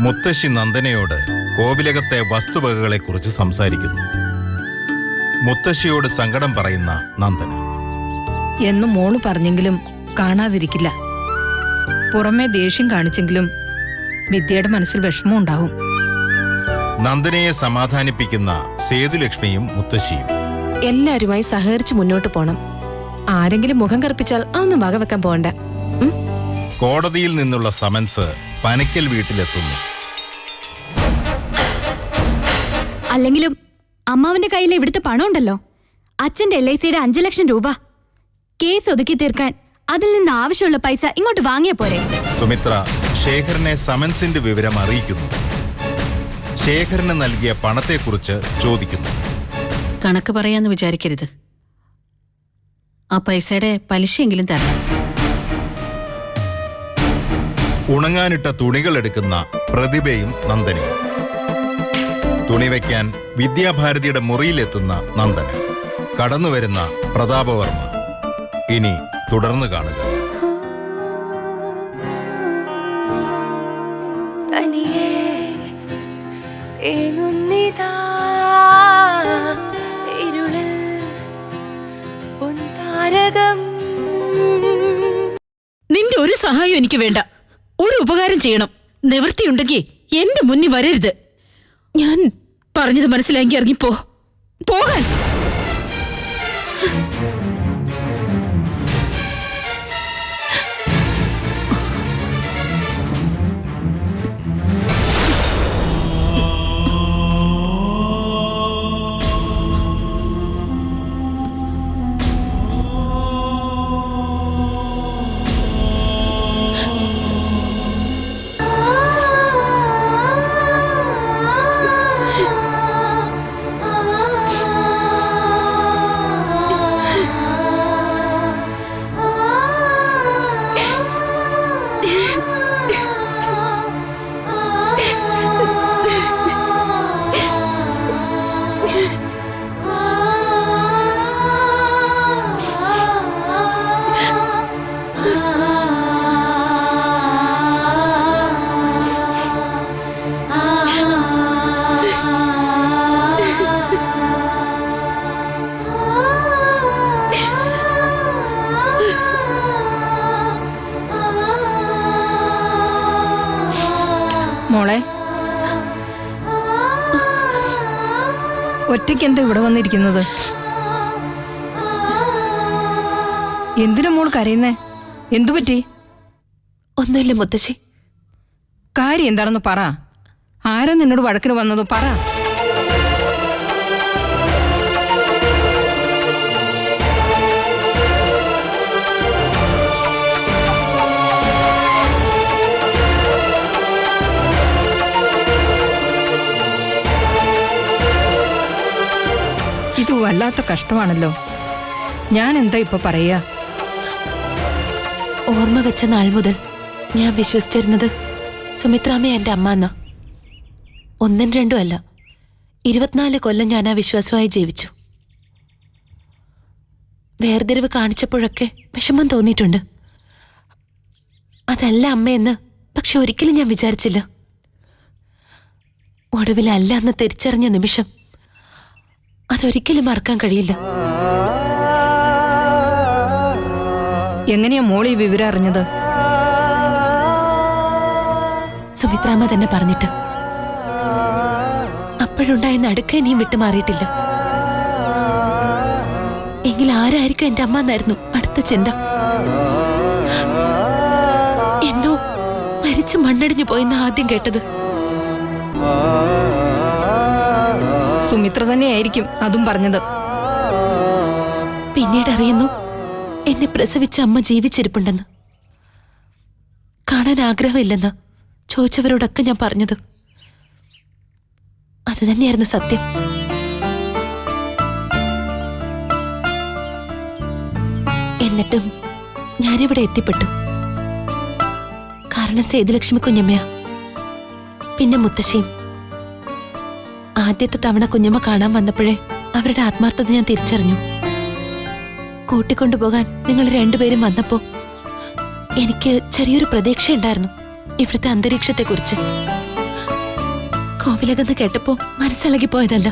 മുത്തശ്ശി നന്ദനയോട് കോവിലകത്തെ വസ്തുവകകളെക്കുറിച്ച് സംസാരിക്കുന്നു. മുത്തശ്ശിയോട് സങ്കടം പറയുന്ന നന്ദന. എന്ന് മോള് പറഞ്ഞെങ്കിലും കാണാതിരിക്കില്ല. പുറമെ ദേഷ്യം കാണിച്ചെങ്കിലും വിദ്യയുടെ മനസ്സിൽ വിഷമം ഉണ്ടാവും. നന്ദനയെ സമാധാനിപ്പിക്കുന്ന സേതുലക്ഷ്മിയും മുത്തശ്ശിയും. എല്ലാരുമായി സഹകരിച്ച് മുന്നോട്ട് പോണം. ആരെങ്കിലും മുഖം കറുപ്പിച്ചാൽ അതൊന്നും വകവെക്കാൻ പോകണ്ട. കോടതിയിൽ നിന്നുള്ള സമൻസ് പനക്കൽ വീട്ടിലെത്തുന്നു. അല്ലെങ്കിലും അമ്മാവന്റെ കയ്യിൽ ഇവിടുത്തെ പണം ഉണ്ടല്ലോ. അച്ഛന്റെ LICയുടെ 5 ലക്ഷം രൂപ. കേസ് ഒതുക്കി തീർക്കാൻ അതിൽ നിന്ന് ആവശ്യമുള്ള പൈസ ഇങ്ങോട്ട് വാങ്ങിയ പോരെ. സുമിത്ര ശേഖരനെ സമൻസിന്റെ വിവരം അറിയിക്കുന്നു. ശേഖരന് നൽകിയ പണത്തെക്കുറിച്ച് ചോദിക്കുന്നു. കണക്ക് പറയാന്ന് വിചാരിക്കരുത്. ആ പൈസയുടെ പലിശയെങ്കിലും തരണം. ഉണങ്ങാനിട്ട തുണികൾ എടുക്കുന്ന പ്രതിഭയും നന്ദനയും. തുണി വയ്ക്കാൻ വിദ്യാഭാരതിയുടെ മുറിയിലെത്തുന്ന നന്ദന. കടന്നുവരുന്ന പ്രതാപവർമ്മ. ഇനി തുടർന്ന് കാണുക. നിന്റെ ഒരു സഹായം എനിക്ക് വേണ്ട. ഒരു ഉപകാരം ചെയ്യണം. നിവൃത്തിയുണ്ടെങ്കിൽ എന്റെ മുന്നിൽ വരരുത്. ഞാൻ പറഞ്ഞത് മനസ്സിലാക്കി ഇറങ്ങിപ്പോ. പോകാൻ. മോളെ, ഒറ്റയ്ക്കെന്താ ഇവിടെ വന്നിരിക്കുന്നത്? എന്തിനാ മോൾ കരയുന്നേ? എന്തു പറ്റി? ഒന്നുമില്ല മുത്തശ്ശി. കാര്യം എന്താണെന്ന് പറ. ആരാ നിന്നോട് വഴക്കിന് വന്നത്? പറ. ഇത് വല്ലാത്ത കഷ്ടമാണല്ലോ. ഞാൻ എന്താ ഇപ്പൊ പറയാ? ഓർമ്മ വെച്ച നാൾ മുതൽ ഞാൻ വിശ്വസിച്ചിരുന്നത് സുമിത്രാമ്മ എന്റെ അമ്മ എന്നാ. 1 2 അല്ല, 24 കൊല്ലം ഞാൻ ആ വിശ്വാസമായി ജീവിച്ചു. വേർതിരിവ് കാണിച്ചപ്പോഴൊക്കെ വിഷമം തോന്നിയിട്ടുണ്ട്. അതല്ല അമ്മയെന്ന് പക്ഷെ ഒരിക്കലും ഞാൻ വിചാരിച്ചില്ല. ഒടുവിലല്ല എന്ന് തിരിച്ചറിഞ്ഞ നിമിഷം അതൊരിക്കലും മറക്കാൻ കഴിയില്ല. എങ്ങനെയാ മോൾ ഈ വിവരം അറിഞ്ഞത്? സുമിത്രാമ്മ തന്നെ പറഞ്ഞിട്ട്. അപ്പോഴുണ്ടായ നടുക്ക ഇനിയും വിട്ടുമാറിയിട്ടില്ല. എങ്കിൽ ആരായിരിക്കും എന്റെ അമ്മ എന്നായിരുന്നു അടുത്ത ചിന്ത. എന്തോ മരിച്ച് മണ്ണടിഞ്ഞു പോയെന്ന് ആദ്യം കേട്ടത്. സുമിത്ര തന്നെയായിരിക്കും അതും പറഞ്ഞത്. പിന്നീട് അറിയുന്നു എന്നെ പ്രസവിച്ച അമ്മ ജീവിച്ചിരിപ്പുണ്ടെന്ന്. കാണാൻ ആഗ്രഹമില്ലെന്ന് ചോദിച്ചവരോടൊക്കെ ഞാൻ പറഞ്ഞത്. അത് തന്നെയായിരുന്നു സത്യം. എന്നിട്ടും ഞാനിവിടെ എത്തിപ്പെട്ടു. കാരണം സേതുലക്ഷ്മി കുഞ്ഞമ്മയാ, പിന്നെ മുത്തശ്ശിയും. ആദ്യത്തെ തവണ കുഞ്ഞമ്മ കാണാൻ വന്നപ്പോഴേ അവരുടെ ആത്മാർത്ഥത ഞാൻ തിരിച്ചറിഞ്ഞു. കൂട്ടിക്കൊണ്ടുപോകാൻ നിങ്ങൾ രണ്ടുപേരും വന്നപ്പോ എനിക്ക് ചെറിയൊരു പ്രതീക്ഷയുണ്ടായിരുന്നു ഇവിടുത്തെ അന്തരീക്ഷത്തെക്കുറിച്ച്. കോവിലകന്ന് കേട്ടപ്പോ മനസ്സിളകി പോയതല്ല.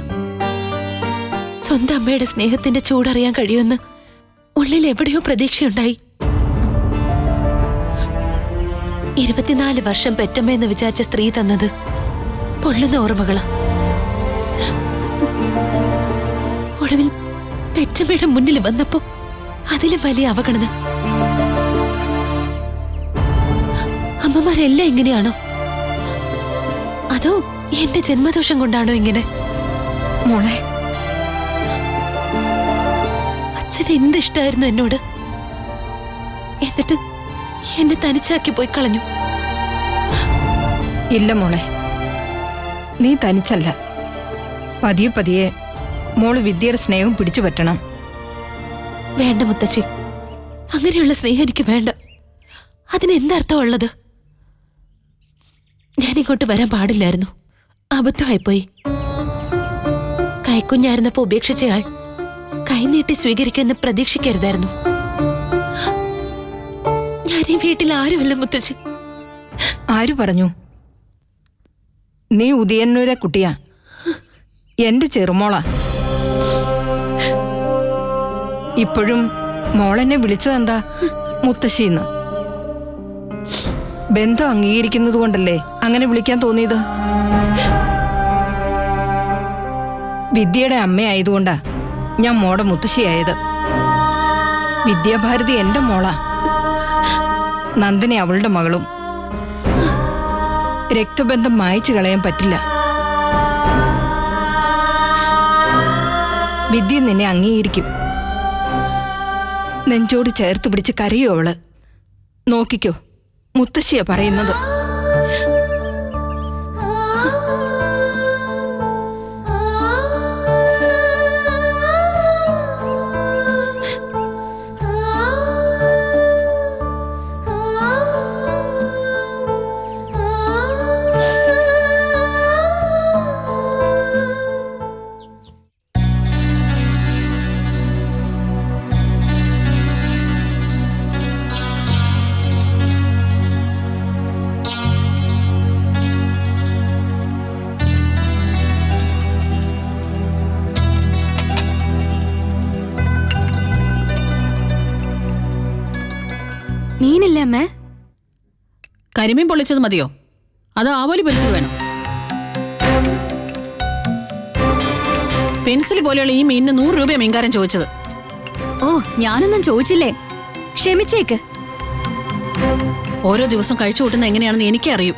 സ്വന്തം അമ്മയുടെ സ്നേഹത്തിന്റെ ചൂടറിയാൻ കഴിയുമെന്ന് ഉള്ളിൽ എവിടെയോ പ്രതീക്ഷയുണ്ടായി. 24 വർഷം പെറ്റമ്മയെന്ന് വിചാരിച്ച സ്ത്രീ തന്നത് പൊള്ളുന്ന ഓർമ്മകളാ. ഒടുവിൽ പെറ്റമ്മയുടെ മുന്നിൽ വന്നപ്പോ അതിലും വലിയ അവഗണന. അമ്മമാരെല്ലാം ഇങ്ങനെയാണോ? അതോ എന്റെ ജന്മദോഷം കൊണ്ടാണോ ഇങ്ങനെ? മോളെ, അച്ഛന് എന്തിഷ്ടായിരുന്നു എന്നോട്. എന്നിട്ട് എന്നെ തനിച്ചാക്കി പോയി കളഞ്ഞു. ഇല്ല മോളെ, നീ തനിച്ചല്ല. പതിയെ പതിയെ മോള് വിദ്യയുടെ സ്നേഹം പിടിച്ചു പറ്റണം. വേണ്ട മുത്തശ്ശി, അങ്ങനെയുള്ള സ്നേഹം എനിക്ക് വേണ്ട. അതിനെന്തർത്ഥം ഉള്ളത്? ഞാനിങ്ങോട്ട് വരാൻ പാടില്ലായിരുന്നു. അബദ്ധമായിപ്പോയി. കൈക്കുഞ്ഞായിരുന്നപ്പോ ഉപേക്ഷിച്ചയാൾ കൈനീട്ടി സ്വീകരിക്കുമെന്ന് പ്രതീക്ഷിക്കരുതായിരുന്നു. ഞാൻ ഈ വീട്ടിൽ ആരുമല്ല മുത്തശ്ശി. ആര് പറഞ്ഞു? നീ ഉദയന്നൂരെ കുട്ടിയാ, എന്റെ ചെറുമോളാ. ഇപ്പോഴും മോളെന്നെ വിളിച്ചതെന്താ മുത്തശ്ശിന്ന്? ബന്ധം അംഗീകരിക്കുന്നത് കൊണ്ടല്ലേ അങ്ങനെ വിളിക്കാൻ തോന്നിയത്? വിദ്യയുടെ അമ്മയായതുകൊണ്ടാ ഞാൻ മോടെ മുത്തശ്ശിയായത്. വിദ്യാഭാരതി എന്റെ മോളാ, നന്ദനെ അവളുടെ മകളും. രക്തബന്ധം മായ്ച്ചു കളയാൻ പറ്റില്ല. വിദ്യ നിന്നെ അംഗീകരിക്കും. നെഞ്ചോട് ചേർത്ത് പിടിച്ച് കരയോ അവള്. നോക്കിക്കോ, മുത്തശ്ശിയാ പറയുന്നത്. മീനില്ലേ അമ്മേ? കരിമീൻ പൊള്ളിച്ചത് മതിയോ? അത് ആവോലി പൊരിച്ചത് വേണം. പെൻസിൽ പോലെയുള്ള ഈ മീനിന് 100 രൂപ മീൻകാരൻ ചോദിച്ചത്. ഓ, ഞാനൊന്നും ചോദിച്ചില്ലേ, ക്ഷമിച്ചേക്ക്. ഓരോ ദിവസം കഴിച്ചു കൂട്ടുന്ന എങ്ങനെയാണെന്ന് എനിക്കറിയും.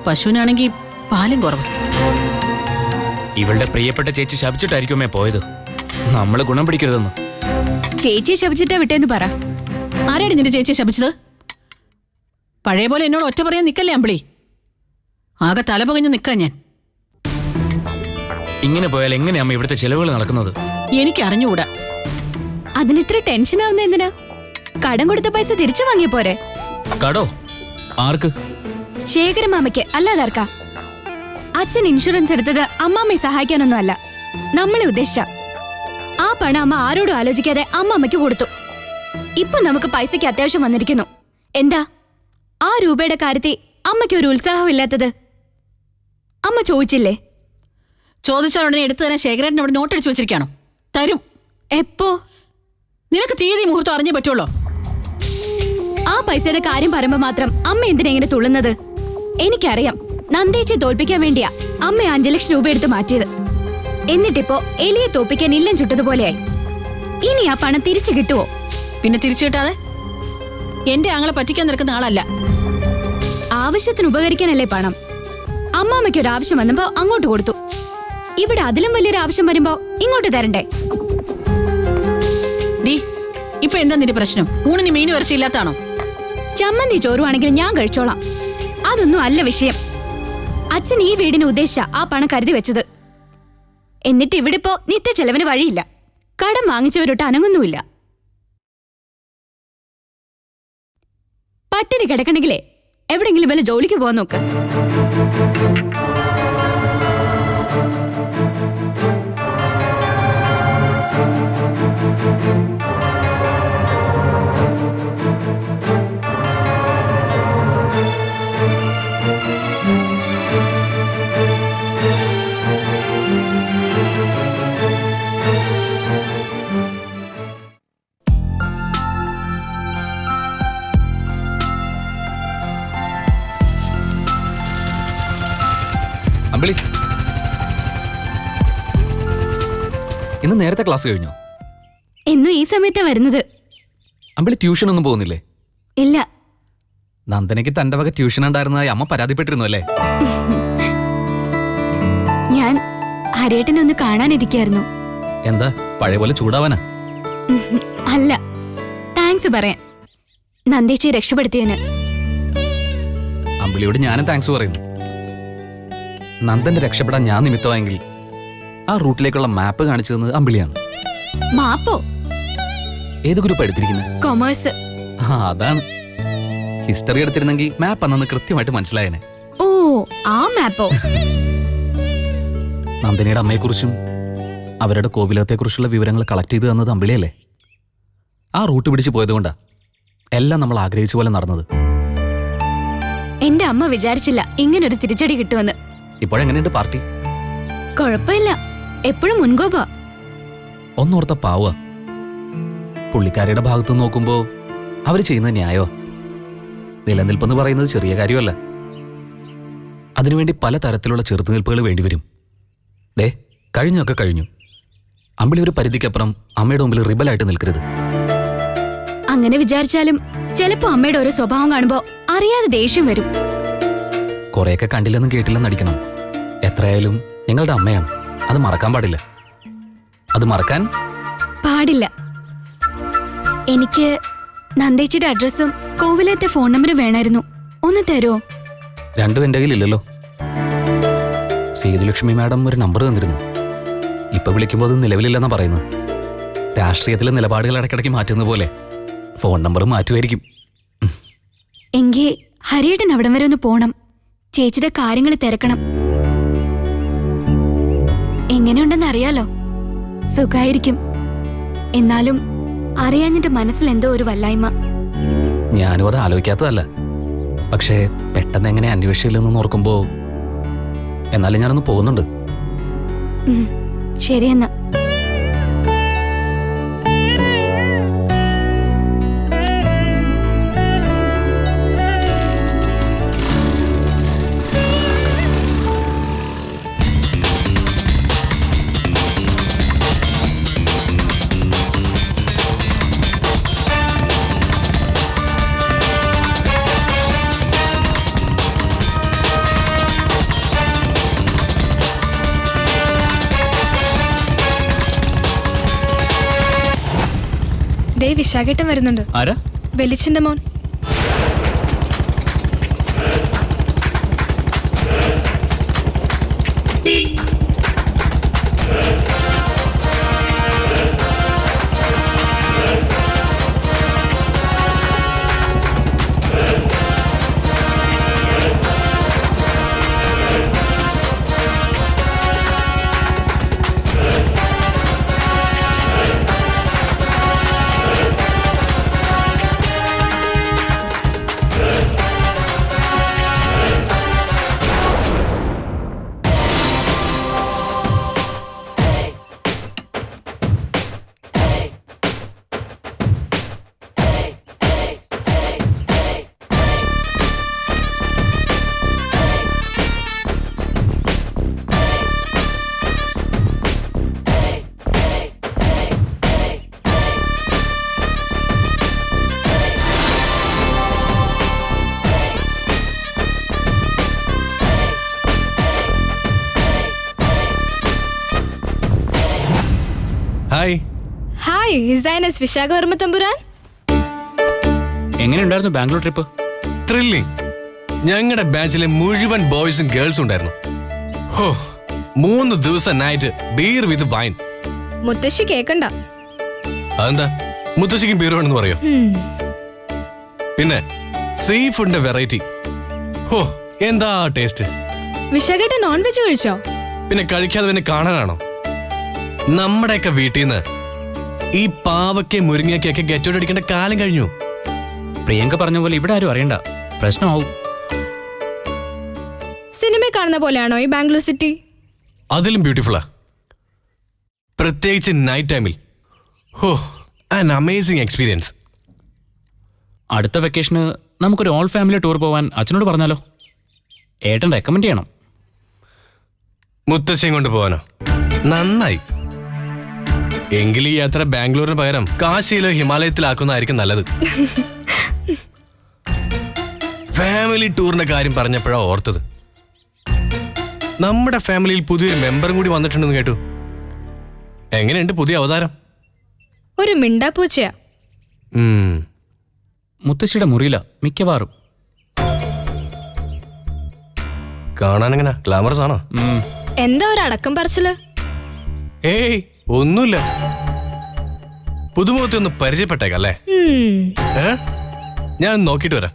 പശുവിനാണെങ്കിൽ പാലും കുറവ്. ഇവളുടെ പ്രിയപ്പെട്ട ചേച്ചി ശപിച്ചിട്ടായിരിക്കുമേ പോയത്. നമ്മള് ഗുണം പിടിക്കരുതെന്ന്. ചേച്ചിയെ ശപിച്ചിട്ടാ വിട്ടേന്ന് പറ. ആരെയാണ് നിന്റെ ചേച്ചിയെ ശപിച്ചത്? പഴയ പോലെ എന്നോട് ഒറ്റ പറയാൻ നിക്കല്ലേ അമ്പിളി. ആകെ തലപകഞ്ഞ് നിൽക്കാൻ ഞാൻ. ഇങ്ങനെ പോയാൽ എങ്ങനെയാ ഇവിടുത്തെ ചെലവുകൾ നടക്കുന്നത്? എനിക്ക് അറിഞ്ഞുകൂടാ. അതിനിത്ര ടെൻഷൻ ആവുന്ന എന്തിനാ? കടം കൊടുത്ത പൈസ തിരിച്ചു വാങ്ങിയ പോരെ? കടോ? ആർക്ക്? ശേഖരമാമയ്ക്ക്, അല്ലാതാർക്കാ? അച്ഛൻ ഇൻഷുറൻസ് എടുത്തത് അമ്മാമ്മയെ സഹായിക്കാനൊന്നും അല്ല, നമ്മളെ ഉദ്ദേശിച്ച. ആ പണം അമ്മ ആരോടും ആലോചിക്കാതെ അമ്മാമ്മയ്ക്ക് കൊടുത്തു. ഇപ്പൊ നമുക്ക് പൈസയ്ക്ക് അത്യാവശ്യം വന്നിരിക്കുന്നു. എന്താ ആ രൂപയുടെ കാര്യത്തിൽ അമ്മയ്ക്ക് ഒരു ഉത്സാഹമില്ലാത്തത്? അമ്മ ചോദിച്ചില്ലേ? ചോദിച്ചാൽ ഉടനെ എടുത്തു തരാൻ ശേഖരൻ അവിടെ നോട്ടടിച്ചു വെച്ചിരിക്കാണോ? തരും. എപ്പോ? നിനക്ക് തീയതി മുഹൂർത്തം അറിഞ്ഞേ പറ്റുള്ളൂ. ആ പൈസയുടെ കാര്യം പറയുമ്പോ മാത്രം അമ്മ എന്തിനാ ഇങ്ങനെ തുള്ളുന്നത്? എനിക്കറിയാം, നന്ദേച്ചി തോൽപ്പിക്കാൻ വേണ്ടിയാ അമ്മ 5 ലക്ഷം രൂപ എടുത്ത് മാറ്റിയത്. എന്നിട്ടിപ്പോ എലിയെ തോൽപ്പിക്കാൻ ഇല്ലം ചുട്ടതുപോലെയായി. ഇനി ആ പണം തിരിച്ചു കിട്ടുവോ? പിന്നെ തിരിച്ചു കിട്ടാതെ? എന്റെ ആങ്ങളെ പറ്റിക്കാൻ നിൽക്കുന്ന ആളല്ല. ആവശ്യത്തിന് ഉപകരിക്കാനല്ലേ പണം. അമ്മാമ്മയ്ക്ക് ഒരു ആവശ്യം വന്നപ്പോ അങ്ങോട്ട് കൊടുത്തു. ഇവിടെ അതിലും വലിയൊരു ആവശ്യം വരുമ്പോ ഇങ്ങോട്ട് തരണ്ടേ? ഡീ, ഇപ്പൊ എന്താ നിന്റെ പ്രശ്നം? ഊണിന് മീൻ വരച്ചില്ലാത്താണോ? ചമ്മന്തി ചോറുവാണെങ്കിൽ ഞാൻ കഴിച്ചോളാം, അതൊന്നും അല്ല വിഷയം. അച്ഛൻ ഈ വീടിന് ഉദ്ദേശിച്ച ആ പണം കരുതി വെച്ചത്. എന്നിട്ട് ഇവിടിപ്പോ നിത്യ ചെലവിന് വഴിയില്ല. കടം വാങ്ങിച്ചവരൊട്ട് അനങ്ങുന്നുമില്ല. പട്ടിണി കിടക്കണെങ്കിലേ എവിടെങ്കിലും വല്ല ജോലിക്ക് പോവാൻ നോക്ക്. അമ്പിളി, ഇന്ന് നേരത്തെ ക്ലാസ് കഴിഞ്ഞോ? എന്നും ഈ സമയത്താ വരുന്നത്. അമ്പിളി ട്യൂഷൻ ഒന്നും പോകുന്നില്ലേ? ഇല്ല. നന്ദനയ്ക്ക് തന്റെ വക ട്യൂഷൻ ഉണ്ടായിരുന്നതായി അമ്മ പരാതിപ്പെട്ടിരുന്നു അല്ലേ? ഞാൻ ഹരിയേട്ടനെ ഒന്ന് കാണാനിരിക്കായിരുന്നു. എന്താ പഴയ പോലെ ചൂടാവാനാ? അല്ല, താങ്ക്സ് പറയാൻ. നന്ദേച്ചിയെ രക്ഷപ്പെടുത്തിയതിന്. അമ്പിളിയോട് ഞാനും താങ്ക്സ് പറയുന്നു. നന്ദന്റെ രക്ഷപ്പെടാൻ ഞാൻ നിമിത്തമായെങ്കിൽ ആ റൂട്ടിലേക്കുള്ള മാപ്പ് കാണിച്ചു തന്നത് അമ്പിളിയാണ്. മാപ്പോ? ഏത് ഗ്രൂപ്പ് എടുത്തിരിക്കുന്നത്? കൊമേഴ്സ്. ആ, അതാണ്. ഹിസ്റ്ററി എടുത്തിരുന്നെങ്കിൽ മാപ്പ് അന്നു കൃത്യമായിട്ട് മനസ്സിലായേനെ. ഓ, ആ മാപ്പോ? നന്ദിനിയുടെ അമ്മയെക്കുറിച്ചും അവരുടെ കോവിലത്തെക്കുറിച്ചുള്ള വിവരങ്ങൾ കളക്ട് ചെയ്ത് തന്നത് അമ്പിളിയല്ലേ? ആ റൂട്ട് പിടിച്ച് പോയതുകൊണ്ടാ എല്ലാം നമ്മൾ ആഗ്രഹിച്ച പോലെ നടന്നത്. എന്റെ അമ്മ വിചാരിച്ചില്ല ഇങ്ങനൊരു തിരിച്ചടി കിട്ടുമെന്ന്. ഇപ്പോഴെങ്ങനെയുണ്ട് പാർട്ടി? കുഴപ്പമില്ല, എപ്പോഴും മുൻകോപാ. ഒന്നോർത്ത പാവുക. പുള്ളിക്കാരിയുടെ ഭാഗത്ത് നോക്കുമ്പോ അവര് ചെയ്യുന്നത് ന്യായോ? നിലനിൽപ്പെന്ന് പറയുന്നത് ചെറിയ കാര്യമല്ല. അതിനുവേണ്ടി പല തരത്തിലുള്ള ചെറുത്തുനിൽപ്പുകൾ വേണ്ടിവരും. ദേ, കഴിഞ്ഞൊക്കെ കഴിഞ്ഞു. അമ്പിളി ഒരു പരിധിക്കപ്പുറം അമ്മയുടെ മുമ്പിൽ റിബലായിട്ട് നിൽക്കരുത്. അങ്ങനെ വിചാരിച്ചാലും ചിലപ്പോ അമ്മയുടെ ഓരോ സ്വഭാവം കാണുമ്പോ അറിയാതെ ദേഷ്യം വരും. കുറെയൊക്കെ കണ്ടില്ലെന്നും കേട്ടില്ലെന്ന് അടിക്കണം. എത്രയായാലും നിങ്ങളുടെ അമ്മയാണ്. അത് മറക്കാൻ പാടില്ല. അത് മറക്കാൻ പാടില്ല. എനിക്ക് നന്ദേച്ചിയുടെ അഡ്രസ്സും കോവിലത്തെ ഫോൺ നമ്പറും വേണമായിരുന്നു. ഒന്ന് തരുമോ? രണ്ടും എൻ്റെ കയ്യിലില്ലല്ലോ. സേതുലക്ഷ്മി മാഡം ഒരു നമ്പർ തന്നിരുന്നു. ഇപ്പൊ വിളിക്കുമ്പോൾ അത് നിലവിലില്ലെന്നാ പറയുന്നത്. രാഷ്ട്രീയത്തിലെ നിലപാടുകൾ ഇടയ്ക്കിടയ്ക്ക് മാറ്റുന്ന പോലെ ഫോൺ നമ്പർ മാറ്റുമായിരിക്കും. എങ്കിൽ ഹരിയേട്ടൻ അവിടം വരെ ഒന്ന് പോണം. ചേച്ചിയുടെ കാര്യങ്ങൾ തിരക്കണം. എങ്ങനെയുണ്ടെന്ന് അറിയാലോ. സുഖായിരിക്കും. എന്നാലും അറിയാഞ്ഞിട്ട് മനസ്സിൽ എന്തോ ഒരു വല്ലായ്മ. ഞാനും അത് ആലോചിക്കാത്തതല്ല. പക്ഷേ പെട്ടെന്ന് എങ്ങനെ അന്വേഷിച്ചില്ലെന്ന് ഓർക്കുമ്പോ എന്നാലും ഞാനൊന്ന് പോകുന്നുണ്ട്. ശരിയെന്നാ. ദേ വിശാഖേട്ടൻ വരുന്നുണ്ട്. ആരാ? വെളിച്ചിന്റെ മോൻ. ഹായ്. ഹായ്, ഹിസൈനസ് വിശാഖവർമ്മ തമ്പുരാൻ. എങ്ങനെയുണ്ടായിരുന്നു ബാംഗ്ലൂർ ട്രിപ്പ്? ത്രില്ലിംഗ്. ഞങ്ങളുടെ ബാച്ചിലെ മുഴുവൻ ബോയ്സും ഗേൾസും ഉണ്ടായിരുന്നു. ഹോ, 3 ദിവസം നൈറ്റ് ബീർ വിത്ത് വൈൻ. മുത്തശ്ശി കേക്കണ്ട. അതെന്താ, മുത്തശ്ശിക്കും ബീർ വേണമെന്ന് പറയോ? പിന്നെ സീ ഫുഡിന്റെ വെറൈറ്റി. ഹോ, എന്താ ടേസ്റ്റ്. വിശാഖേട്ടൻ നോൺ വെജ് കഴിച്ചോ? പിന്നെ കഴിക്കാതെ പിന്നെ കാണാനാണോ? നമ്മുടെയൊക്കെ വീട്ടിൽ നിന്ന് ഈ പാവയ്ക്ക് മുരിങ്ങയ്ക്കൊക്കെ ഗെറ്റോട് അടിക്കേണ്ട കാലം കഴിഞ്ഞു. പ്രിയങ്ക പറഞ്ഞ പോലെ ഇവിടെ ആരും അറിയണ്ട, പ്രശ്നമാവും. സിനിമ കാണുന്ന പോലെയാണോ ഈ ബാംഗ്ലൂർ സിറ്റി? അതിലും ബ്യൂട്ടിഫുള്ളാ, പ്രത്യേകിച്ച് നൈറ്റ് ടൈമിൽ. ഹോ, ആൻ അമേസിംഗ് എക്സ്പീരിയൻസ്. അടുത്ത വെക്കേഷന് നമുക്കൊരു ഓൾ ഫാമിലി ടൂർ പോവാൻ അച്ഛനോട് പറഞ്ഞാലോ? ഏട്ടൻ റെക്കമെൻഡ് ചെയ്യണം. മുത്തശ്ശിയും കൊണ്ട് പോവാനോ? നന്നായി. എങ്കിൽ ഈ യാത്ര ബാംഗ്ലൂരിന് പകരം കാശിയിലോ ഹിമാലയത്തിലാക്കുന്നതായിരിക്കും നല്ലത്. ഫാമിലി ടൂറിന്റെ കാര്യം പറഞ്ഞപ്പോഴാ ഓർത്തത്. നമ്മുടെ ഫാമിലിയിൽ പുതിയൊരു മെമ്പറും കൂടി വന്നിട്ടുണ്ടെന്ന് കേട്ടു. എങ്ങനെയുണ്ട് പുതിയ അവതാരം? ഒരു മിണ്ടാപ്പൂച്ചയാ. മുത്തശ്ശിയുടെ മുറിയില മിക്കവാറും. കാണാനെങ്ങനെ ഗ്ലാമറസ് ആണോ? എന്താ ഒരു അടക്കം പറച്ചില്? ഏയ് ഒന്നുമില്ല. പുതുമുഖത്തെ ഒന്ന് പരിചയപ്പെട്ടേക്കല്ലേ? ഞാൻ നോക്കിട്ട് വരാം.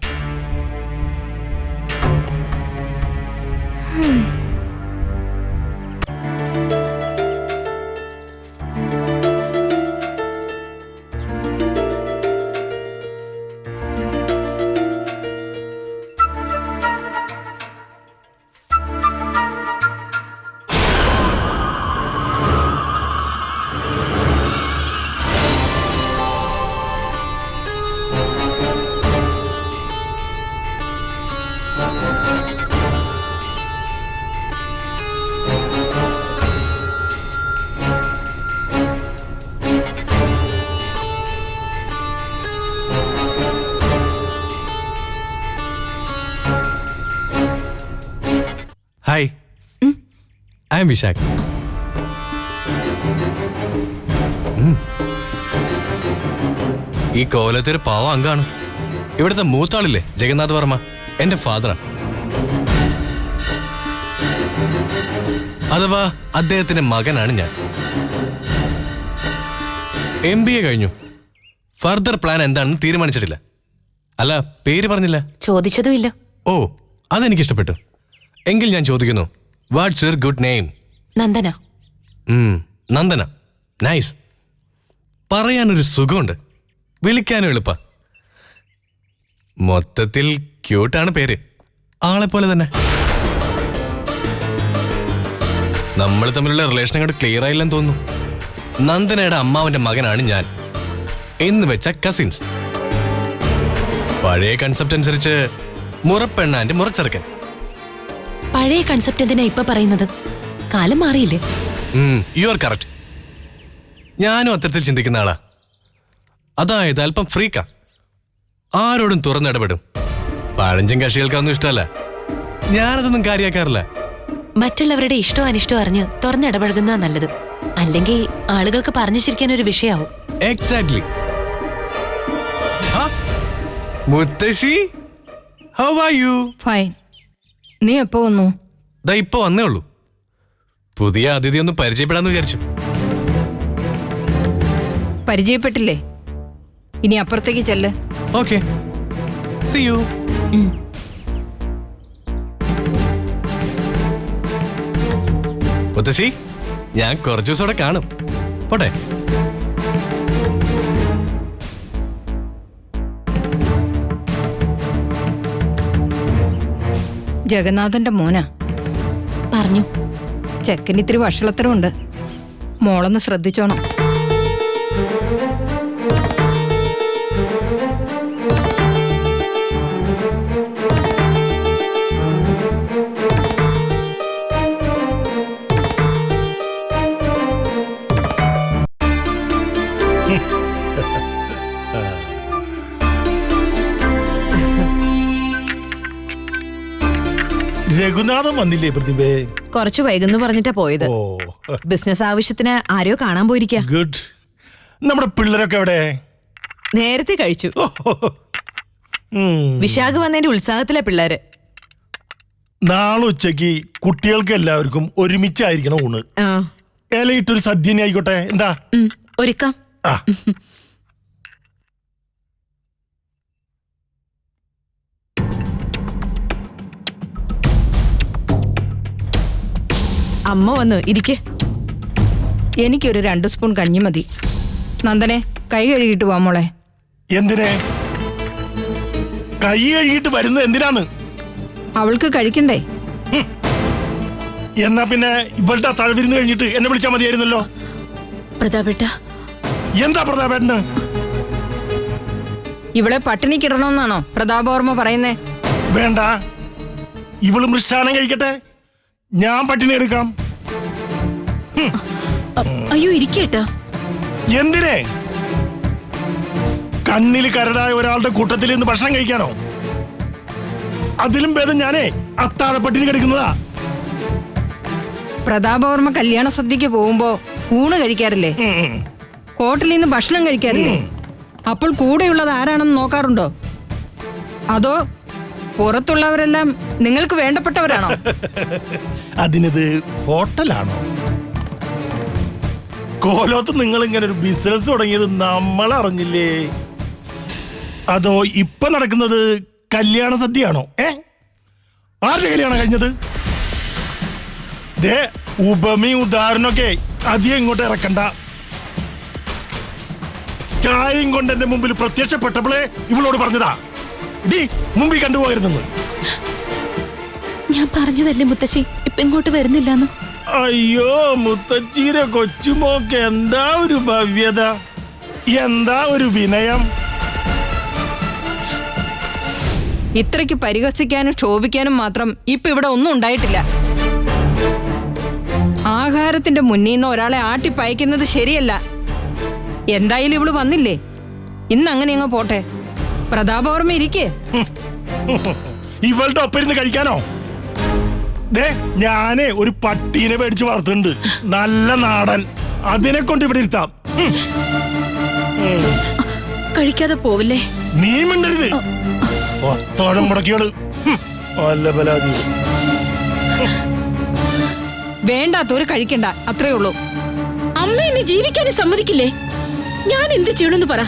Hi, I am Vishakh. ഈ കോലത്തൊരു പാവ അങ്കാണ്. ഇവിടുത്തെ മൂത്താളില്ലേ ജഗന്നാഥ് വർമ്മ, എന്റെ ഫാദറാ. അഥവാ അദ്ദേഹത്തിന്റെ മകനാണ് ഞാൻ. MBA കഴിഞ്ഞു. ഫർദർ പ്ലാൻ എന്താണെന്ന് തീരുമാനിച്ചിട്ടില്ല. അല്ല, പേര് പറഞ്ഞില്ല. ചോദിച്ചതുമില്ല. ഓ, അതെനിക്കിഷ്ടപ്പെട്ടു. എങ്കിൽ ഞാൻ ചോദിക്കുന്നു, what's your good name? Nandana. Nandana. Nice. പറയാനൊരു സുഖമുണ്ട്, വിളിക്കാനും എളുപ്പ. മൊത്തത്തിൽ ക്യൂട്ടാണ് പേര്, ആളെപ്പോലെ തന്നെ. നമ്മൾ തമ്മിലുള്ള റിലേഷൻ അങ്ങോട്ട് ക്ലിയർ ആയില്ലെന്ന് തോന്നുന്നു. നന്ദനയുടെ അമ്മാവന്റെ മകനാണ് ഞാൻ എന്ന് വെച്ച കസിൻസ്. പഴയ കൺസെപ്റ്റ് അനുസരിച്ച് മുറപ്പെണ്ണാന്റെ മുറച്ചെറുക്കൻ. പഴയ കൺസെപ്റ്റ് എന്തിനാ ഇപ്പൊ പറയുന്നത്? കാലം മാറിയില്ലേ? You are correct. ഞാനും അത്തരത്തിൽ ചിന്തിക്കുന്ന ആളാ. അതായത് അല്പം ഫ്രീക്കാ, ആരോടും തുറന്നിടപെടും. പഴഞ്ചൻ കക്ഷികൾക്കൊന്നും ഇഷ്ടമല്ല. ഞാനതൊന്നും കാര്യമാക്കാറില്ല. മറ്റുള്ളവരുടെ ഇഷ്ടവും അനിഷ്ടവും അറിഞ്ഞ് തുറന്നിടപഴകുന്നതാ നല്ലത്. അല്ലെങ്കിൽ ആളുകൾക്ക് പറഞ്ഞു ചിരിക്കാൻ ഒരു വിഷയാവും. എക്സാക്ട്ലി. മുത്തശ്ശി, ഹൗ ആർ യു? ഫൈൻ. നീ എപ്പോ വന്നു? ദാ ഇപ്പൊ വന്നേ ഉള്ളൂ. പുതിയ അതിഥി ഒന്ന് പരിചയപ്പെടാന്ന് വിചാരിച്ചു. പരിചയപ്പെട്ടില്ലേ? ഇനി അപ്പുറത്തേക്ക് ചെല്ല്. Okay, see you. മുത്തശ്ശി, ഞാൻ കുറച്ചു ദിവസം കാണും. പോട്ടെ. ജഗന്നാഥന്റെ മോനാ. പറഞ്ഞു. ചെക്കന് ഇത്തിരി വഷളത്തരമുണ്ട്. മോളൊന്ന് ശ്രദ്ധിച്ചോണം. രഘുനാഥൻ വന്നില്ലേ പ്രതിഭേ? കുറച്ചു വൈകുന്നു പറഞ്ഞിട്ടാ പോയത്. ബിസിനസ് ആവശ്യത്തിന് ആരെയോ കാണാൻ പോയിരിക്കാ. ഗുഡ്. നമ്മുടെ പിള്ളേരൊക്കെ എവിടെ? നേരത്തെ കഴിച്ചു. വിശാഖ് വന്നതിന്റെ ഉത്സാഹത്തിലെ പിള്ളേര്. നാളെ ഉച്ചക്ക് കുട്ടികൾക്ക് എല്ലാവർക്കും ഒരുമിച്ചായിരിക്കണം ഊണ്. ഇലയിട്ടൊരു സദ്യനെ ആയിക്കോട്ടെ, എന്താ? ഒരുക്കാം. ആ, അമ്മ വന്നു ഇരിക്കെ. എനിക്കൊരു 2 സ്പൂൺ കഞ്ഞി മതി. നന്ദനെ, കൈ കഴുകിയിട്ട് വാ മോളെ. എന്തിനെ കൈ കഴുകിയിട്ട് വരുന്നത്? എന്തിനാണ്? അവൾക്ക് കഴിക്കണ്ടേ? എന്നാ പിന്നെ ഇവളുടെ തഴവിരുന്ന് കഴിഞ്ഞിട്ട് എന്നെ വിളിച്ചാൽ മതിയായിരുന്നല്ലോ. പ്രതാപേട്ട. എന്താ പ്രതാപേട്ടന്? ഇവളെ പട്ടിണിക്കിടണമെന്നാണോ പ്രതാപവർമ്മ പറയുന്നേ? വേണ്ട, ഇവള് മൃഷ്ടാനം കഴിക്കട്ടെ, ഞാൻ പട്ടിണി എടുക്കാം. അയ്യോ ഇരിക്കേട്ടാ. എന്തിനെ? കണ്ണിൽ കരടായ ഒരാളുടെ കൂട്ടത്തിൽ നിന്ന് ഭക്ഷണം കഴിക്കാനോ? അതിലും ഭേദം ഞാനേ അത്താഴപ്പട്ടിണി കിടക്കുന്നതാ. പ്രതാപവർമ്മ കല്യാണ സദ്യക്ക് പോകുമ്പോ ഊണ് കഴിക്കാറില്ലേ? ഹോട്ടലിൽ നിന്ന് ഭക്ഷണം കഴിക്കാറില്ലേ? അപ്പോൾ കൂടെയുള്ളത് ആരാണെന്ന് നോക്കാറുണ്ടോ? അതോ പുറത്തുള്ളവരെല്ലാം നിങ്ങൾക്ക് വേണ്ടപ്പെട്ടവരാണോ? അതിനത് ഹോട്ടലാണോ? കോലോത്ത് നിങ്ങൾ ഇങ്ങനെ ഒരു ബിസിനസ് തുടങ്ങിയത് നമ്മൾ അറിഞ്ഞില്ലേ? അതോ ഇപ്പൊ നടക്കുന്നത് കല്യാണ സദ്യയാണോ? ആരുടെ കല്യാണം കഴിഞ്ഞത്? ദേ ഉപമയും ഉദാഹരണമൊക്കെ അധികം ഇങ്ങോട്ട് ഇറക്കണ്ട. ചായയും കൊണ്ട് എന്റെ മുമ്പിൽ പ്രത്യക്ഷപ്പെട്ടപ്പോഴേ ഇവളോട് പറഞ്ഞതാ ഡി മുമ്പിൽ കണ്ടുപോകരുതെന്ന്. ഞാൻ പറഞ്ഞതല്ലേ മുത്തശ്ശി ഇപ്പൊ ഇങ്ങോട്ട് വരുന്നില്ലെന്ന്. അയ്യോ മുത്തച്ചീരെ കൊച്ചുമോക്ക് എന്താ ഒരു ഭവ്യത, എന്താ ഒരു വിനയം. ഇത്രയ്ക്ക് പരിഹസിക്കാനും ക്ഷോഭിക്കാനും മാത്രം ഇപ്പൊ ഇവിടെ ഒന്നും ഉണ്ടായിട്ടില്ല. ആഹാരത്തിന്റെ മുന്നിൽ നിന്ന് ഒരാളെ ആട്ടിപ്പയക്കുന്നത് ശരിയല്ല. എന്തായാലും ഇവള് വന്നില്ലേ, ഇന്ന് അങ്ങനെ അങ്ങ് പോട്ടെ. പ്രതാപവർമ്മ ഇരിക്കേ. ഇവളുടെ ഒപ്പം ഇരുന്ന് കഴിക്കാനോ? ദേ ഞാനേ ഒരു പട്ടീനെ മേടിച്ച് വളർത്തുന്നുണ്ട്, നല്ല നാടൻ. അതിനെ കൊണ്ട് ഇവിടെ ഇരുത്താം. കഴിക്കാതെ പോവില്ലേ? നീ മിണ്ടരുത്. ഒത്തോളം മുടക്കിയോള് വല്ല പലാതി. വേണ്ടാത്തൊരു കഴിക്കണ്ട, അത്രേ ഉള്ളൂ. അമ്മ എന്നെ ജീവിക്കാനും സമ്മതിക്കില്ലേ? ഞാൻ എന്ത് ചെയ്യണമെന്ന് പറ.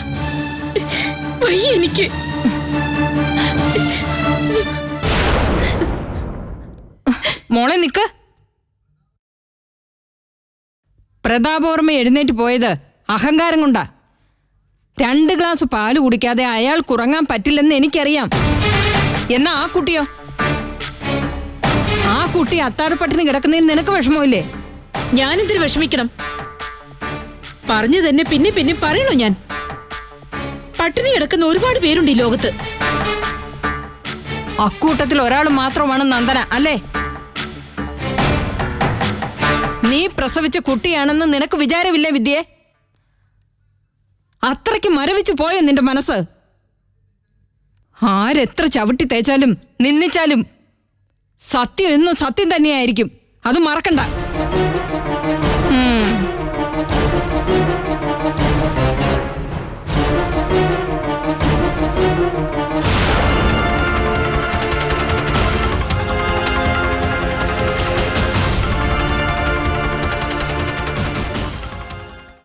വയ്യ എനിക്ക്. മോളെ നിക്ക്. പ്രതാപവർമ്മ എഴുന്നേറ്റ് പോയത് അഹങ്കാരം കൊണ്ടാ. 2 ഗ്ലാസ് പാല് കുടിക്കാതെ അയാൾക്ക് ഉറങ്ങാൻ പറ്റില്ലെന്ന് എനിക്കറിയാം. എന്നാ ആ കുട്ടിയോ? ആ കുട്ടി അത്താഴപ്പട്ടിണി കിടക്കുന്നതിൽ നിനക്ക് വിഷമമില്ലേ? ഞാനെന്തിനു വിഷമിക്കണം? പറഞ്ഞു തന്നെ പിന്നെ പിന്നെ പറയണോ ഞാൻ? പട്ടിണി കിടക്കുന്ന ഒരുപാട് പേരുണ്ട് ഈ ലോകത്ത്. അക്കൂട്ടത്തിൽ ഒരാൾ മാത്രമാണ് നന്ദന അല്ലേ? നീ പ്രസവിച്ച കുട്ടിയാണെന്ന് നിനക്ക് വിചാരമില്ലേ വിദ്യേ? അത്രയ്ക്ക് മരവിച്ചു പോയോ നിന്റെ മനസ്സ്? ആരെത്ര ചവിട്ടി തേച്ചാലും നിന്ദിച്ചാലും സത്യം എന്നും സത്യം തന്നെയായിരിക്കും. അത് മറക്കണ്ട.